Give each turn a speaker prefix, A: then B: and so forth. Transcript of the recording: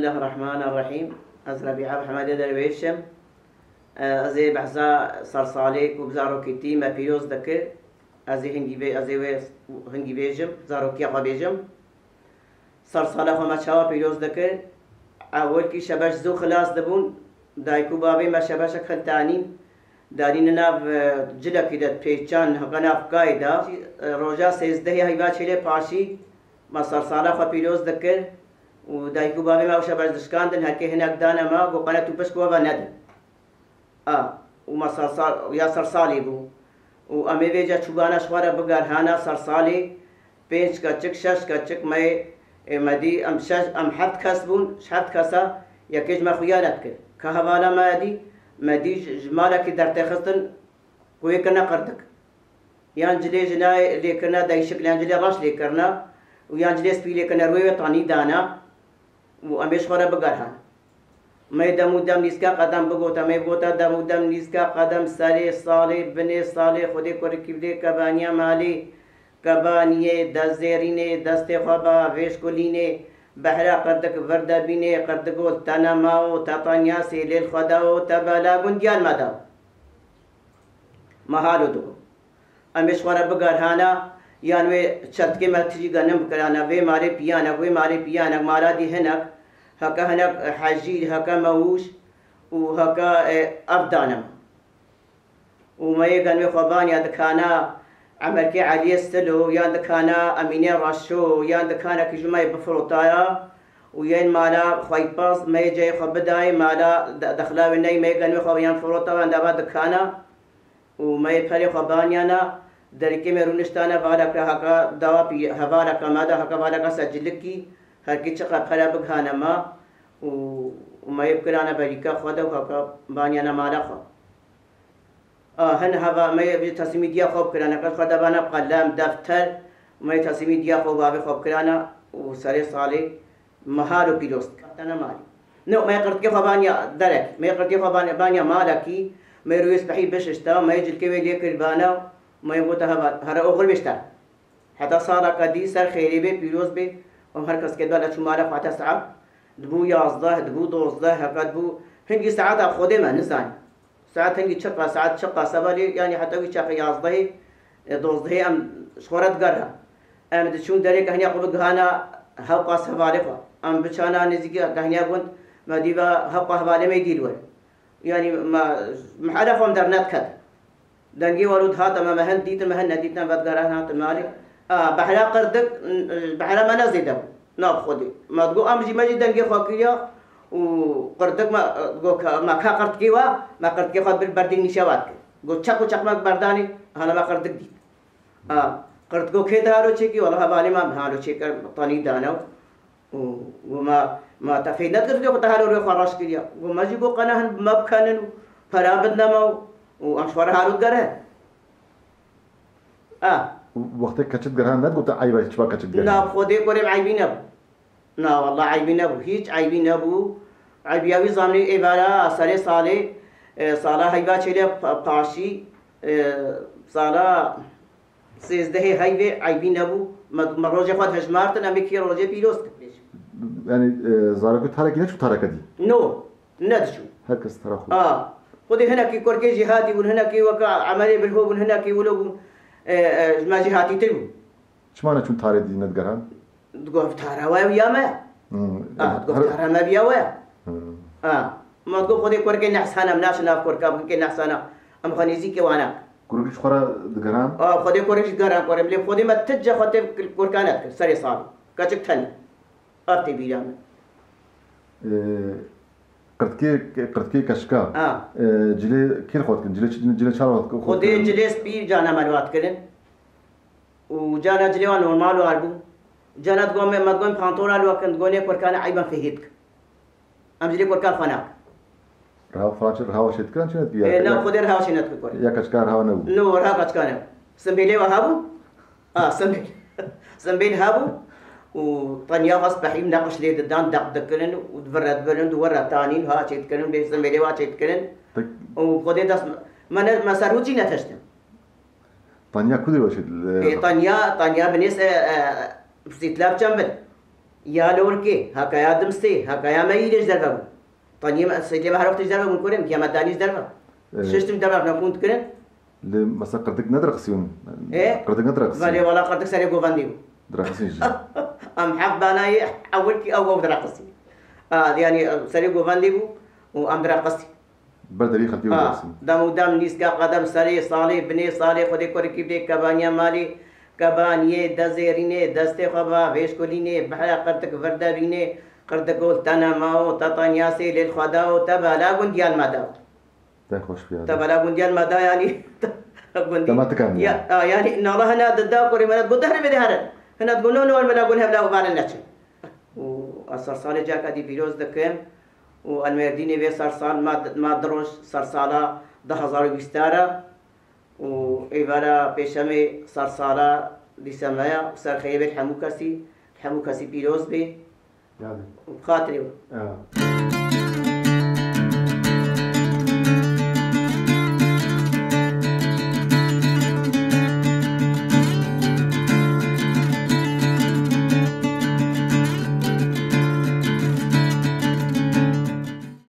A: الله الرحمن الرحيم. از ربيعة محمد درويشم ازي بحثا صرصاليك وبزاروكيتي ما بيوز دكر ازي هنگي بيجم زاروكي خوا بيجم صرصالة خوا ما شاوا بيوز دكر اول كي شبش زو خلاص دبون دايكو بابي ما شبشك خلتانين دارين ناف جلا كده بيچان هقناف قايدا روجا 13 هيبا چله پاشي ما صرصالة خوا بيوز دكر و دایکو بابی ما وش برداشتکاندن هر که هنگ دانه ما گو قنات توپش کو و ند و ما صرصال یا صرصالی بو و امی ویجا چوبانا شوارا بگر هانا صرصالی پنج کا چک شش کا چک مای مدی ام شش ام حفت کس بون شفت کسا یکیج ما خیانت کرد که حوالا مدی جمالا کی در تخستن کوی کنا قردک یان جلی جنای لیکنا دای شکل یان جلی راش لیکرنا و یان جلی سپی لیکنا روی تانی دانا و امیش خورا بگرهان می دم نیسکا قدم بگوتا می بوتا دم نیسکا قدم سالی سالی بنی سالی خودی کوری کبده کبانیا مالی کبانیه دست زیرینه دست خوابا ویش کلینه بحرا قردک ورده بینه قردگو تنماو تطانیا سیلیل خداو تبالا گندیان مداو محالو دو امیش خورا بگرهانا یانوی چرت کے مرتجی گنم کرانا وی مارے پیانا مارا دی ہنک ہکا ہنک حجیر ہکا موش و ہکا افدانم و میں گنوی خوبان یا دکھانا عمر کے علی استلو یا دکھانا امین راشو یا دکھانا کی جمعہ بفروتایا و ین مالا خواهی پاس میں جای خوبدائی مالا دخلاوی نئی میں گنوی خوبیان فروتایا اندابا دکھانا و میں پھلی خوبانیانا درکے میں رونشتانہ والا کا حقا دوا پی حوالا کا مادہ حقا والا کا سجلکی ہر کی چقا پھلا بگھانا ما و مایب کرانا بریکا خدا حقا بانیانا مالا خوا ہن ہوا میں تصمیمی دیا خوب کرانا کا خدا بانا قلم دفتر میں تصمیمی دیا خوب آبی خوب کرانا و سر سالے محالو پیلوست کتنا مالی نو میں قرد کے خوابانیا درک میں قرد کے خوابانیا مالا کی میں رویس بحی بششتا میں جل کے ویلے کربانا ما يبغى هذا أغل بيشتغل حتى صار كدي صار خيري بي بيروز بي ومركز كده لا شو مالك حتى ساعة دبو يازده دبو دوزده هكذا دبو هنجي ساعات أخذه ما نسان ساعات هنجي شقة ساعات شقة سبالي يعني حتى وي شقة يازده دوزده أم شخورت قرها أم تشون دريك هني أقول جهانا هبقى سفارقة أم بتشانا نزيك هني أقول ما ديبا هبقى هبالي ما يديلوه يعني ما محلفهم درنات كذا دنگی ورود هات ما مهن ديت مهن نديتنا بدگران هات مالي بحلا قردك بحلا ما نزيده ناب خودي ما تقول امجي ماجي دنگي خاكيا وقردك ما تقول ما كا قرد كيوا ما قرد كي خد بالبردين نشوات قول چاكو چاك ما برداني هلا ما قردك ديت قرد کو کھیت ہارو چھے کی والله بالي ما بهالو چھے کر طاني دانو وما تفيدت كده جو تهالو رو خراش كيا وما جيبو قناهن مبخنن فرابدنا ما وأشوار هارود قره
B: وقت كشت قرهان لا تقول عيبة شباب كشت قرهان
A: لا خودي كورم عيبين أبو لا والله عيبين أبو هيج عيبين أبو عيبي أبي زماني إبارة سالة صالة هيبة شيله باشي صالة 13 هيبة عيبين أبو مروجة خد هجمارتن أمي كي روجة بيلوست
B: يعني زاركو تارك شو تارك دي
A: نو ندشو
B: هكذا تراخو
A: خذي هنا كي كوركي جهاتي وهنا كي وقع عملية بالهوب وهنا كي ولو ما جهاتي تلو
B: شو معنى شو تاري دي ندقران؟
A: تقول تارا ويا ما تقول تارا ما بيا ويا ما تقول خذي كوركي نحسانا مناش ناف كوركا كي نحسانا أم خنيزي كي وانا
B: كوركي شخرا دقران؟
A: خذي كوركي دقران كورم لي خذي ما تجا خذي كوركانات سري صار كاتك ثاني أفتي بيجام
B: قرتكي كشكا جلي كيل خود كن جلي شارو
A: خودي جلي سبي جانا مالوات كلن وجانا جلي وان نورمال واربو جانا تقوم ما تقوم فانتورا لو كنت تقولي كوركان عيبا فيهيتك ام جلي كوركان فناك
B: راو فرانش راو شيت كان شنت بيا
A: لا خودي راو شنت كور
B: يا كشكا راو
A: نو راو كشكا سمبيلي وهابو سمبيل هابو وطنيا غصب حيم ناقش لي دان دق دكلن ودبرد بلند ورا تانين ها شيت كلن بيسم بيلي وا شيت كلن وخدي داس ما سروجي نتشتم
B: طنيا كودي وشد
A: طنيا بنيس بسيتلاب جنبل يا لوركي هكا يا دمستي هكا يا ميلش دربا طني سيدي ما عرفتش دربا من كورم كيما دانيش دربا شفتم دربا انا كنت كنت
B: مثلا قردك ندرق سيون
A: ايه
B: قردك ندرق
A: فالي ولا قردك ساري غوفانديو
B: درقسين جي
A: ام حب انا حولتي او درقسي يعني ساري غوفانديو وام درقسي
B: بردري خلتي ودرسين
A: دام نيسكا قدم ساري صالح بني صالح خدي كوركي بدي كبانيا مالي كبانيه دزيريني دستي خبا بيش كوليني بحلا قردك فردابيني قردك تانا ماو تطانياسي للخداو تبالا غونديال مداو
B: خوش فيها
A: تبالا غونديال مدا يعني
B: تمام
A: يعني ان الله هنا ددا كوري ما تقول دهر بدي هذا هنا تقولون ولا بلا قولها بلا وبال النشن وصرصال جاك دي بيروز دكم والمرديني بي صرصال ما دروش صرصالا 1020 وإيفالا بيشامي صرصالا لسمايا وصار خيبة الحموكاسي بيروز بي
B: يعني
A: وخاطري